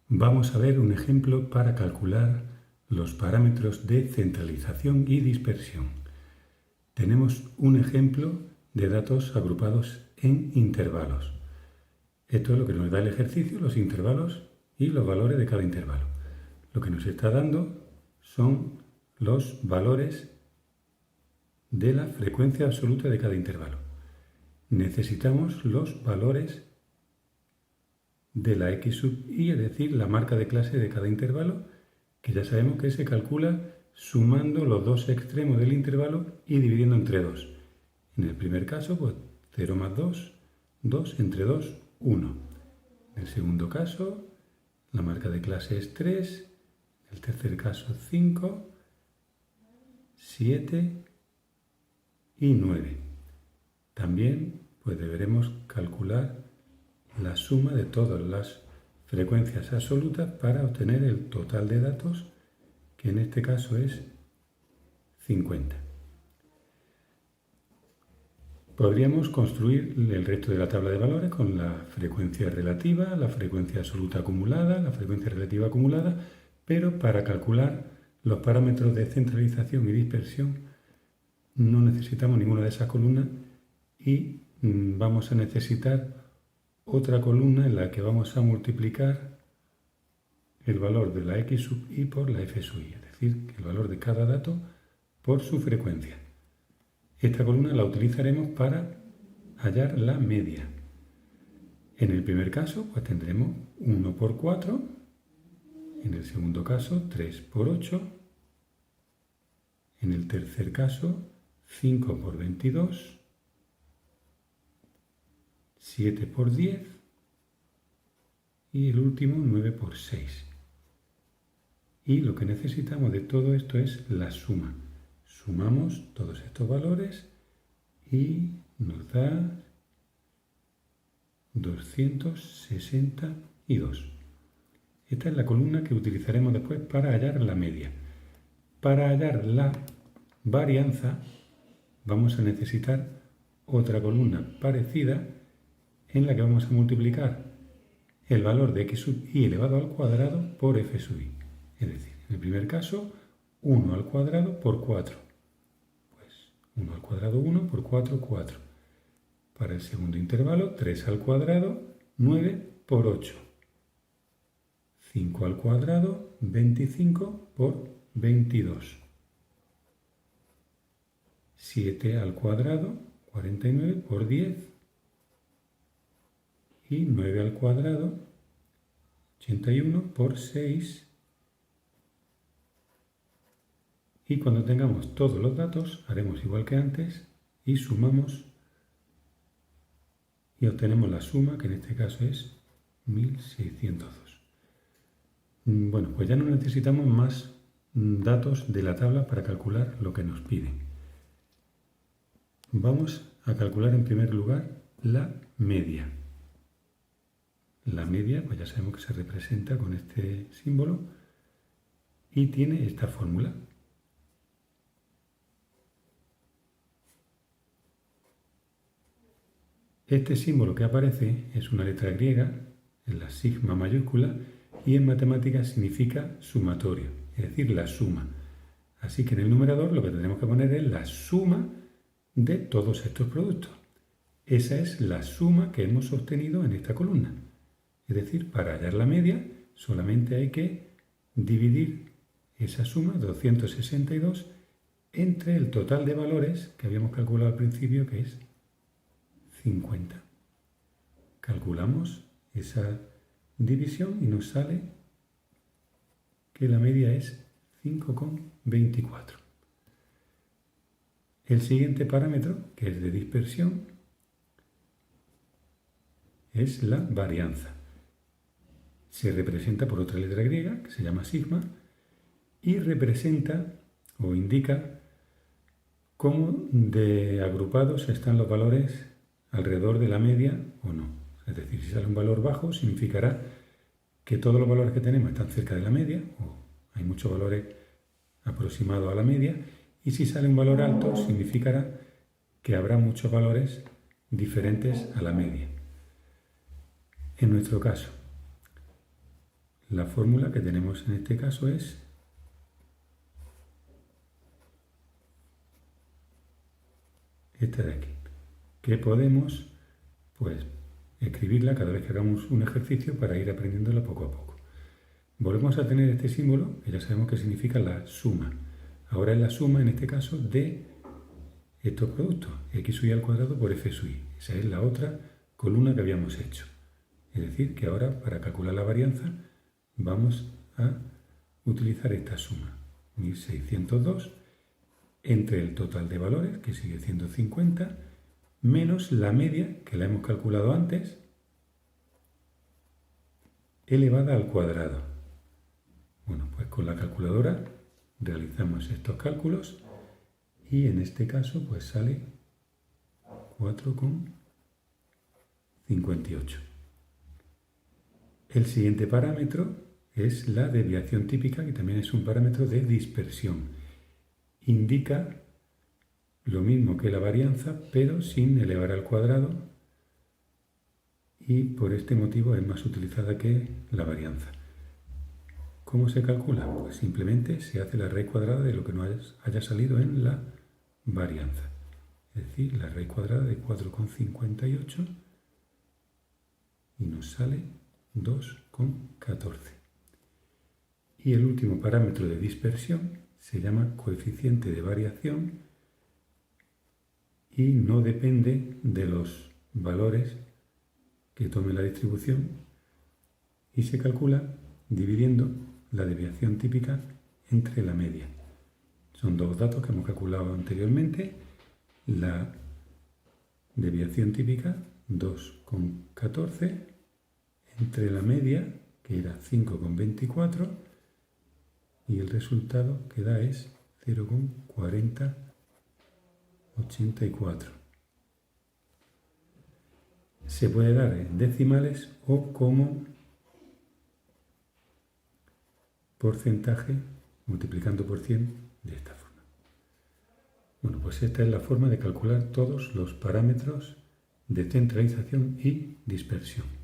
Vamos a ver un ejemplo para calcular los parámetros de centralización y dispersión. Tenemos un ejemplo de datos agrupados en intervalos. Esto es lo que nos da el ejercicio, los intervalos y los valores de cada intervalo. Lo que nos está dando son los valores de la frecuencia absoluta de cada intervalo. Necesitamos los valores de la x sub i, es decir, la marca de clase de cada intervalo, que ya sabemos que se calcula sumando los dos extremos del intervalo y dividiendo entre 2. En el primer caso, pues 0 más 2, 2 entre 2, 1. En el segundo caso, la marca de clase es 3, en el tercer caso 5, 7 y 9. También pues deberemos calcular la suma de todas las frecuencias absolutas para obtener el total de datos, que en este caso es 50. Podríamos construir el resto de la tabla de valores con la frecuencia relativa, la frecuencia absoluta acumulada, la frecuencia relativa acumulada, pero para calcular los parámetros de centralización y dispersión no necesitamos ninguna de esas columnas y vamos a necesitar otra columna en la que vamos a multiplicar el valor de la x sub i por la f sub i, es decir, el valor de cada dato por su frecuencia. Esta columna la utilizaremos para hallar la media. En el primer caso, pues tendremos 1 por 4, en el segundo caso 3 por 8, en el tercer caso 5 por 22, 7 por 10 y el último 9 por 6. Y lo que necesitamos de todo esto es la suma. Sumamos todos estos valores y nos da 262. Esta es la columna que utilizaremos después para hallar la media. Para hallar la varianza vamos a necesitar otra columna parecida en la que vamos a multiplicar el valor de x sub i elevado al cuadrado por f sub i. Es decir, en el primer caso, 1 al cuadrado por 4. Pues 1 al cuadrado 1 por 4, 4. Para el segundo intervalo, 3 al cuadrado, 9 por 8. 5 al cuadrado, 25 por 22. 7 al cuadrado, 49 por 10. Y 9 al cuadrado, 81 por 6. Y cuando tengamos todos los datos, haremos igual que antes y sumamos y obtenemos la suma, que en este caso es 1602. Bueno, pues ya no necesitamos más datos de la tabla para calcular lo que nos piden. Vamos a calcular en primer lugar la media. La media, pues ya sabemos que se representa con este símbolo y tiene esta fórmula. Este símbolo que aparece es una letra griega, en la sigma mayúscula, y en matemáticas significa sumatorio, es decir, la suma. Así que en el numerador lo que tendremos que poner es la suma de todos estos productos. Esa es la suma que hemos obtenido en esta columna. Es decir, para hallar la media solamente hay que dividir esa suma, 262, entre el total de valores que habíamos calculado al principio, que es 50. Calculamos esa división y nos sale que la media es 5,24. El siguiente parámetro, que es de dispersión, es la varianza. Se representa por otra letra griega, que se llama sigma, y representa o indica cómo de agrupados están los valores alrededor de la media o no. Es decir, si sale un valor bajo, significará que todos los valores que tenemos están cerca de la media, o hay muchos valores aproximados a la media, y si sale un valor alto, significará que habrá muchos valores diferentes a la media. En nuestro caso, la fórmula que tenemos en este caso es esta de aquí, que podemos pues escribirla cada vez que hagamos un ejercicio para ir aprendiéndola poco a poco. Volvemos a tener este símbolo, que ya sabemos que significa la suma. Ahora es la suma, en este caso, de estos productos, x sub y al cuadrado por f sub y. Esa es la otra columna que habíamos hecho. Es decir, que ahora para calcular la varianza vamos a utilizar esta suma, 1602, entre el total de valores, que sigue siendo 50, menos la media, que la hemos calculado antes, elevada al cuadrado. Bueno, pues con la calculadora realizamos estos cálculos y en este caso pues sale 4,58. El siguiente parámetro es la desviación típica, que también es un parámetro de dispersión. Indica lo mismo que la varianza, pero sin elevar al cuadrado, y por este motivo es más utilizada que la varianza. ¿Cómo se calcula? Pues simplemente se hace la raíz cuadrada de lo que nos haya salido en la varianza. Es decir, la raíz cuadrada de 4,58 y nos sale 2,14. Y el último parámetro de dispersión se llama coeficiente de variación y no depende de los valores que tome la distribución y se calcula dividiendo la desviación típica entre la media. Son dos datos que hemos calculado anteriormente. La desviación típica 2,14 entre la media, que era 5,24, y el resultado que da es 0,4084. Se puede dar en decimales o como porcentaje multiplicando por 100 de esta forma. Bueno, pues esta es la forma de calcular todos los parámetros de centralización y dispersión.